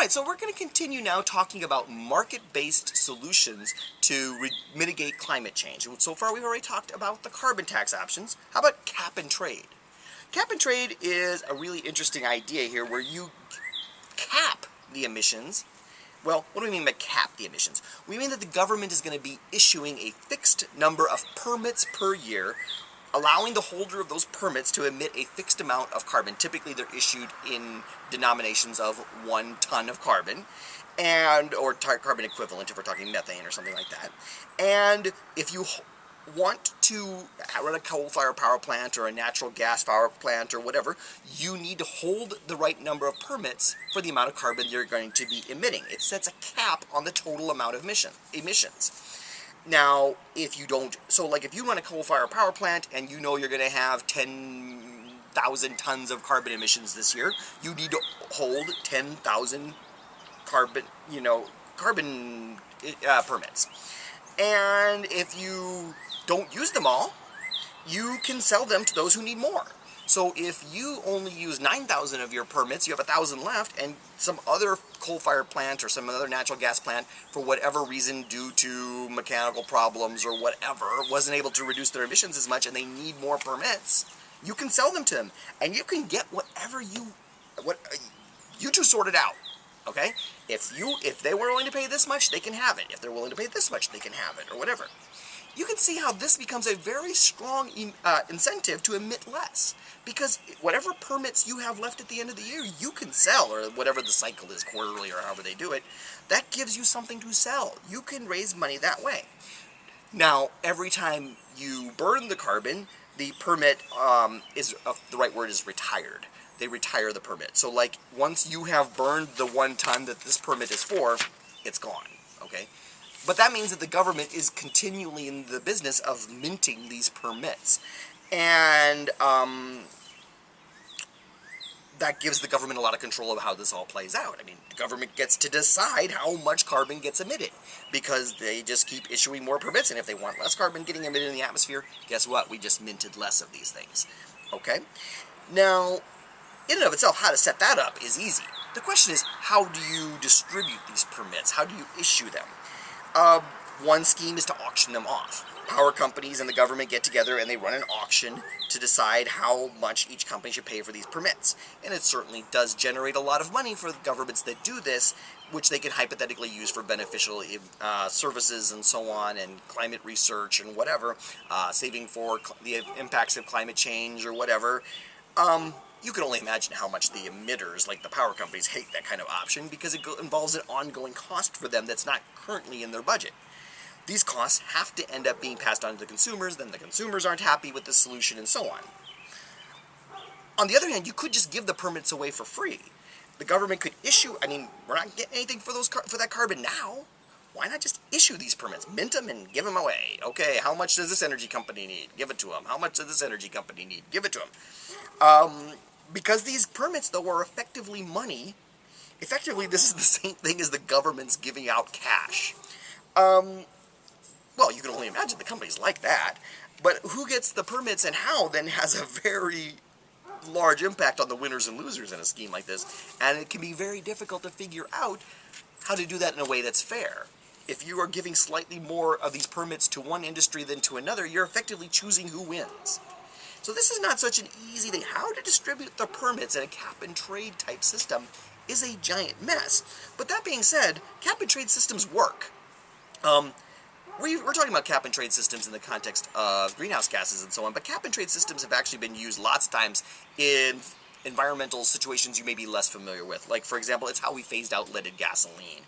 Alright, so we're going to continue now talking about market-based solutions to mitigate climate change. So far we've already talked about the carbon tax options. How about cap and trade? Cap and trade is a really interesting idea here where you cap the emissions. Well, what do we mean by cap the emissions? We mean that the government is going to be issuing a fixed number of permits per year, allowing the holder of those permits to emit a fixed amount of carbon. Typically they're issued in denominations of 1 ton of carbon, or carbon equivalent if we're talking methane or something like that. And if you want to run a coal-fired power plant or a natural gas power plant or whatever, you need to hold the right number of permits for the amount of carbon you're going to be emitting. It sets a cap on the total amount of emissions. Now, if you don't, so like if you run a coal-fired power plant and you know you're going to have 10,000 tons of carbon emissions this year, you need to hold 10,000 carbon permits. And if you don't use them all, you can sell them to those who need more. So if you only use 9,000 of your permits, you have 1,000 left, and some other coal-fired plant or some other natural gas plant, for whatever reason, due to mechanical problems or whatever, wasn't able to reduce their emissions as much and they need more permits, you can sell them to them. And you can get whatever you two sort it out. Okay? If they were willing to pay this much, they can have it. If they're willing to pay this much, they can have it, or whatever. You can see how this becomes a very strong incentive to emit less. Because whatever permits you have left at the end of the year, you can sell, or whatever the cycle is, quarterly or however they do it. That gives you something to sell. You can raise money that way. Now, every time you burn the carbon, the permit the right word is retired. They retire the permit. So like once you have burned the 1 ton that this permit is for, it's gone. Okay? But that means that the government is continually in the business of minting these permits. And that gives the government a lot of control of how this all plays out. I mean, the government gets to decide how much carbon gets emitted because they just keep issuing more permits, and if they want less carbon getting emitted in the atmosphere, guess what? We just minted less of these things. Okay? Now, in and of itself, how to set that up is easy. The question is, how do you distribute these permits? How do you issue them? One scheme is to auction them off. Power companies and the government get together and they run an auction to decide how much each company should pay for these permits. And it certainly does generate a lot of money for the governments that do this, which they can hypothetically use for beneficial services and so on, and climate research and whatever, saving for the impacts of climate change or whatever. You can only imagine how much the emitters, like the power companies, hate that kind of option because it involves an ongoing cost for them that's not currently in their budget. These costs have to end up being passed on to the consumers, then the consumers aren't happy with the solution, and so on. On the other hand, you could just give the permits away for free. The government could issue, I mean, we're not getting anything for that carbon now. Why not just issue these permits, mint them, and give them away? Okay, how much does this energy company need? Give it to them. How much does this energy company need? Give it to them. Because these permits, though, are effectively money, effectively this is the same thing as the government's giving out cash. Well, you can only imagine the companies like that, but who gets the permits and how then has a very large impact on the winners and losers in a scheme like this, and it can be very difficult to figure out how to do that in a way that's fair. If you are giving slightly more of these permits to one industry than to another, you're effectively choosing who wins. So this is not such an easy thing. How to distribute the permits in a cap-and-trade type system is a giant mess. But that being said, cap-and-trade systems work. We're talking about cap-and-trade systems in the context of greenhouse gases and so on, but cap-and-trade systems have actually been used lots of times in environmental situations you may be less familiar with. Like, for example, it's how we phased out leaded gasoline.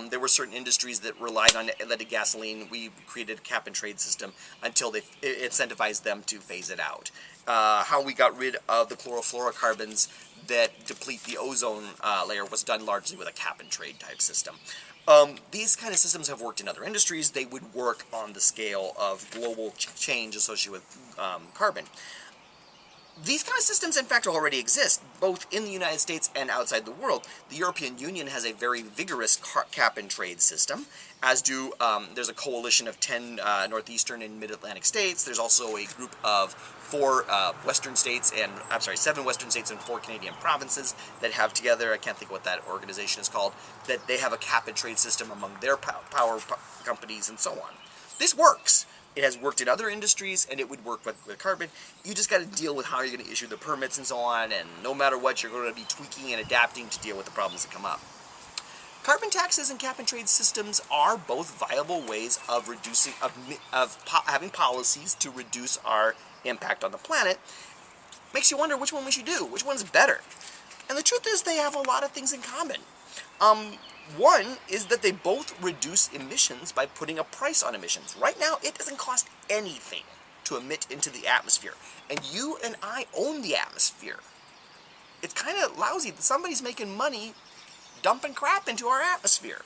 There were certain industries that relied on leaded gasoline. We created a cap-and-trade system until they incentivized them to phase it out. How we got rid of the chlorofluorocarbons that deplete the ozone layer was done largely with a cap-and-trade type system. These kind of systems have worked in other industries. They would work on the scale of global change associated with carbon. These kind of systems, in fact, already exist, both in the United States and outside the world. The European Union has a very vigorous cap-and-trade system, as do, there's a coalition of 10 northeastern and mid-Atlantic states. There's also a group of 7 western states and 4 Canadian provinces that have together, I can't think what that organization is called, that they have a cap-and-trade system among their power companies and so on. This works. It has worked in other industries, and it would work with carbon. You just got to deal with how you're going to issue the permits and so on, and no matter what, you're going to be tweaking and adapting to deal with the problems that come up. Carbon taxes and cap-and-trade systems are both viable ways of reducing, having policies to reduce our impact on the planet. Makes you wonder which one we should do, which one's better. And the truth is they have a lot of things in common. One is that they both reduce emissions by putting a price on emissions. Right now, it doesn't cost anything to emit into the atmosphere. And you and I own the atmosphere. It's kind of lousy that somebody's making money dumping crap into our atmosphere.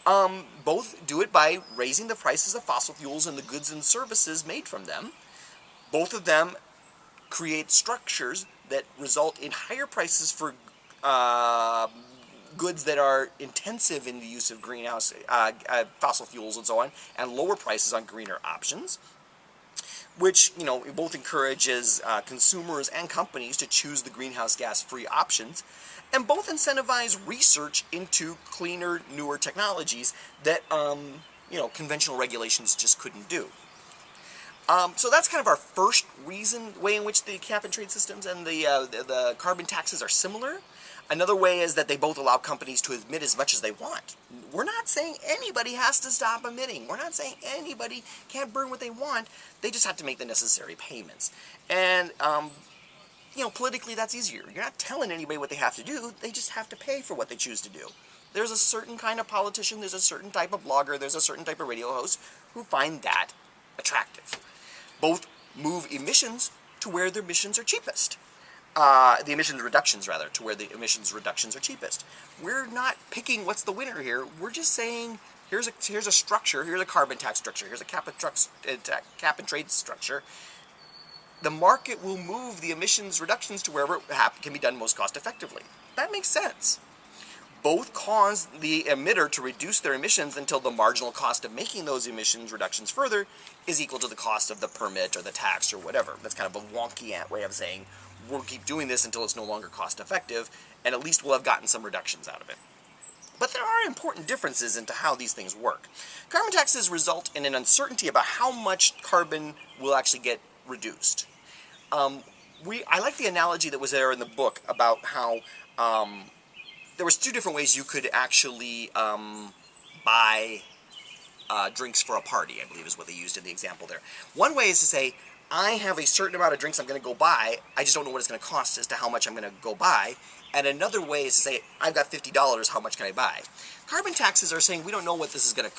Both do it by raising the prices of fossil fuels and the goods and services made from them. Both of them create structures that result in higher prices for goods that are intensive in the use of greenhouse fossil fuels and so on, and lower prices on greener options, which, you know, both encourages consumers and companies to choose the greenhouse gas-free options, and both incentivize research into cleaner, newer technologies that, you know, conventional regulations just couldn't do. So that's kind of our first way in which the cap-and-trade systems and the carbon taxes are similar. Another way is that they both allow companies to emit as much as they want. We're not saying anybody has to stop emitting. We're not saying anybody can't burn what they want. They just have to make the necessary payments. And, you know, politically that's easier. You're not telling anybody what they have to do. They just have to pay for what they choose to do. There's a certain kind of politician, there's a certain type of blogger, there's a certain type of radio host who find that attractive. Both move emissions to where their emissions are cheapest. The emissions reductions, rather, to where the emissions reductions are cheapest. We're not picking what's the winner here. We're just saying, here's a structure, here's a carbon tax structure, here's a cap-and-trade structure. The market will move the emissions reductions to wherever it can be done most cost-effectively. That makes sense. Both cause the emitter to reduce their emissions until the marginal cost of making those emissions reductions further is equal to the cost of the permit or the tax or whatever. That's kind of a wonky way of saying we'll keep doing this until it's no longer cost effective, and at least we'll have gotten some reductions out of it. But there are important differences into how these things work. Carbon taxes result in an uncertainty about how much carbon will actually get reduced. I like the analogy that was there in the book about how there was 2 different ways you could actually buy drinks for a party, I believe is what they used in the example there. One way is to say, I have a certain amount of drinks I'm going to go buy, I just don't know what it's going to cost as to how much I'm going to go buy. And another way is to say, I've got $50, how much can I buy? Carbon taxes are saying we don't know what this is going to,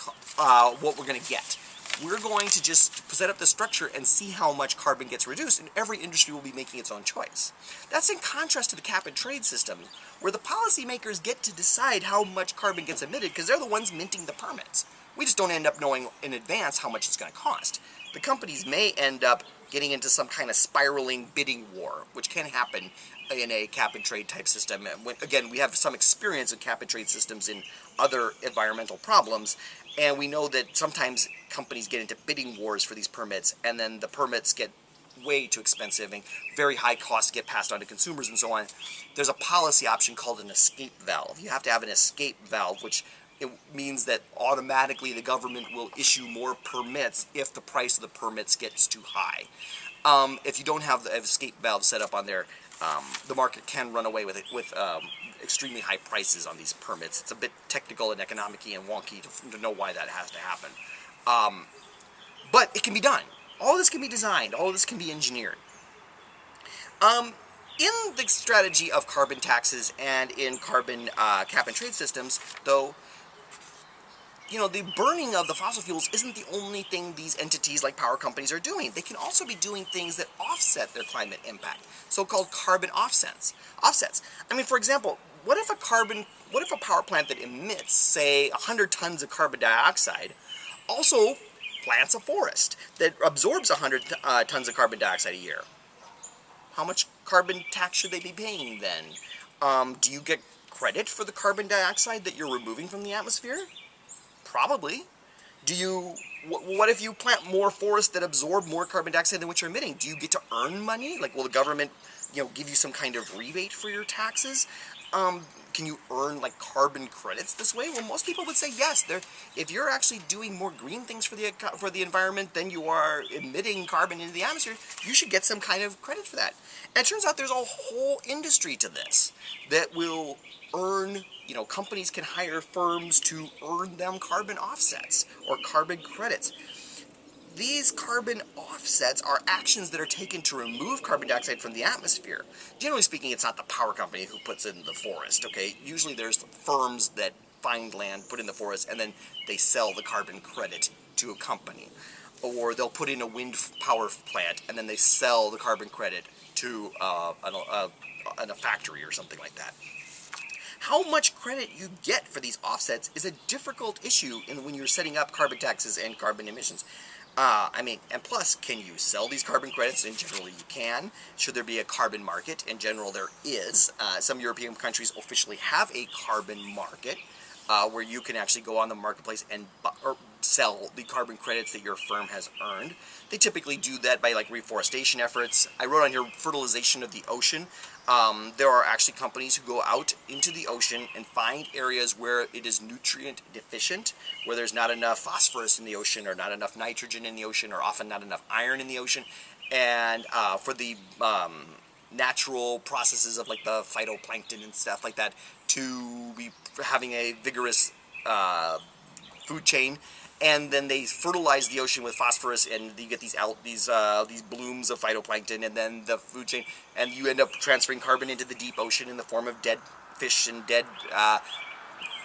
what we're going to get. We're going to just set up the structure and see how much carbon gets reduced, and every industry will be making its own choice. That's in contrast to the cap-and-trade system, where the policymakers get to decide how much carbon gets emitted because they're the ones minting the permits. We just don't end up knowing in advance how much it's going to cost. The companies may end up getting into some kind of spiraling bidding war, which can happen in a cap-and-trade type system. Again, we have some experience with cap-and-trade systems in other environmental problems, and we know that sometimes companies get into bidding wars for these permits, and then the permits get way too expensive and very high costs get passed on to consumers and so on. There's a policy option called an escape valve. You have to have an escape valve, which it means that automatically the government will issue more permits if the price of the permits gets too high. If you don't have the escape valve set up on there, the market can run away with it with extremely high prices on these permits. It's a bit technical and economic-y and wonky to know why that has to happen. But it can be done. All this can be designed. All this can be engineered. In the strategy of carbon taxes and in carbon cap-and-trade systems, though, you know, the burning of the fossil fuels isn't the only thing these entities like power companies are doing. They can also be doing things that offset their climate impact, so-called carbon offsets. I mean, for example, what if a power plant that emits, say, 100 tons of carbon dioxide also plants a forest that absorbs 100 tons of carbon dioxide a year? How much carbon tax should they be paying then? Do you get credit for the carbon dioxide that you're removing from the atmosphere? Probably. What if you plant more forests that absorb more carbon dioxide than what you're emitting? Do you get to earn money? Like, will the government, give you some kind of rebate for your taxes? Can you earn like carbon credits this way? Well, most people would say yes. If you're actually doing more green things for the environment than you are emitting carbon into the atmosphere, you should get some kind of credit for that. And it turns out there's a whole industry to this that will earn, companies can hire firms to earn them carbon offsets or carbon credits. These carbon offsets are actions that are taken to remove carbon dioxide from the atmosphere. Generally speaking, it's not the power company who puts it in the forest, okay? Usually there's firms that find land, put in the forest, and then they sell the carbon credit to a company. Or they'll put in a wind power plant, and then they sell the carbon credit to a factory or something like that. How much credit you get for these offsets is a difficult issue when you're setting up carbon taxes and carbon emissions. And plus, can you sell these carbon credits? And generally you can. Should there be a carbon market? In general, there is. Some European countries officially have a carbon market where you can actually go on the marketplace and sell the carbon credits that your firm has earned. They typically do that by like reforestation efforts. I wrote on here fertilization of the ocean. There are actually companies who go out into the ocean and find areas where it is nutrient deficient, where there's not enough phosphorus in the ocean or not enough nitrogen in the ocean or often not enough iron in the ocean. And for the natural processes of like the phytoplankton and stuff like that to be having a vigorous food chain, and then they fertilize the ocean with phosphorus, and you get these blooms of phytoplankton, and then the food chain, and you end up transferring carbon into the deep ocean in the form of dead fish and dead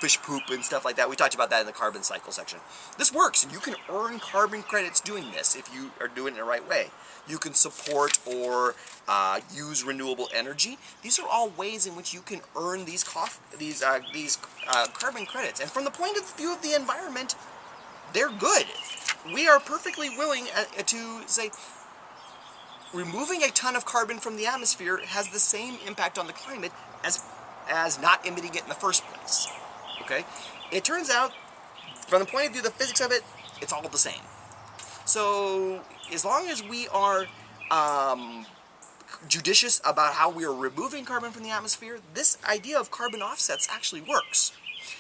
fish poop and stuff like that. We talked about that in the carbon cycle section. This works, and you can earn carbon credits doing this if you are doing it the right way. You can support or use renewable energy. These are all ways in which you can earn these carbon credits. And from the point of view of the environment, they're good. We are perfectly willing to say removing a ton of carbon from the atmosphere has the same impact on the climate as not emitting it in the first place. Okay? It turns out, from the point of view of the physics of it, it's all the same. So, as long as we are judicious about how we are removing carbon from the atmosphere, this idea of carbon offsets actually works.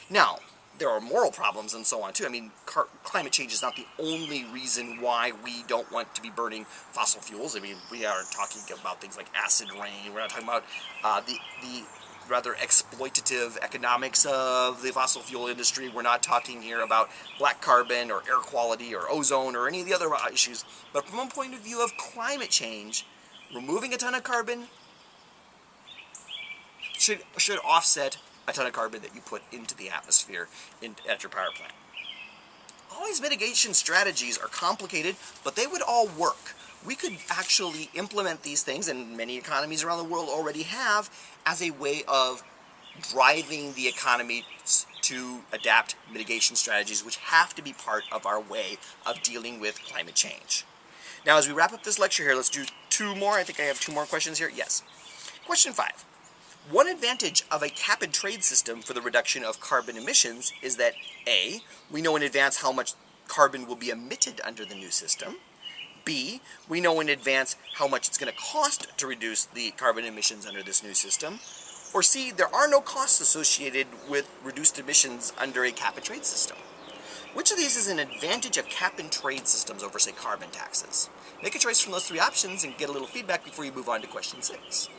Now, there are moral problems and so on too. I mean, climate change is not the only reason why we don't want to be burning fossil fuels. I mean, we are talking about things like acid rain. We're not talking about the rather exploitative economics of the fossil fuel industry. We're not talking here about black carbon or air quality or ozone or any of the other issues. But from a point of view of climate change, removing a ton of carbon should offset a ton of carbon that you put into the atmosphere at your power plant. All these mitigation strategies are complicated, but they would all work. We could actually implement these things, and many economies around the world already have, as a way of driving the economy to adapt mitigation strategies, which have to be part of our way of dealing with climate change. Now, as we wrap up this lecture here, let's do two more. I think I have two more questions here. Yes. Question 5. One advantage of a cap-and-trade system for the reduction of carbon emissions is that A, we know in advance how much carbon will be emitted under the new system. B, we know in advance how much it's going to cost to reduce the carbon emissions under this new system. Or C, there are no costs associated with reduced emissions under a cap-and-trade system. Which of these is an advantage of cap-and-trade systems over, say, carbon taxes? Make a choice from those three options and get a little feedback before you move on to question 6.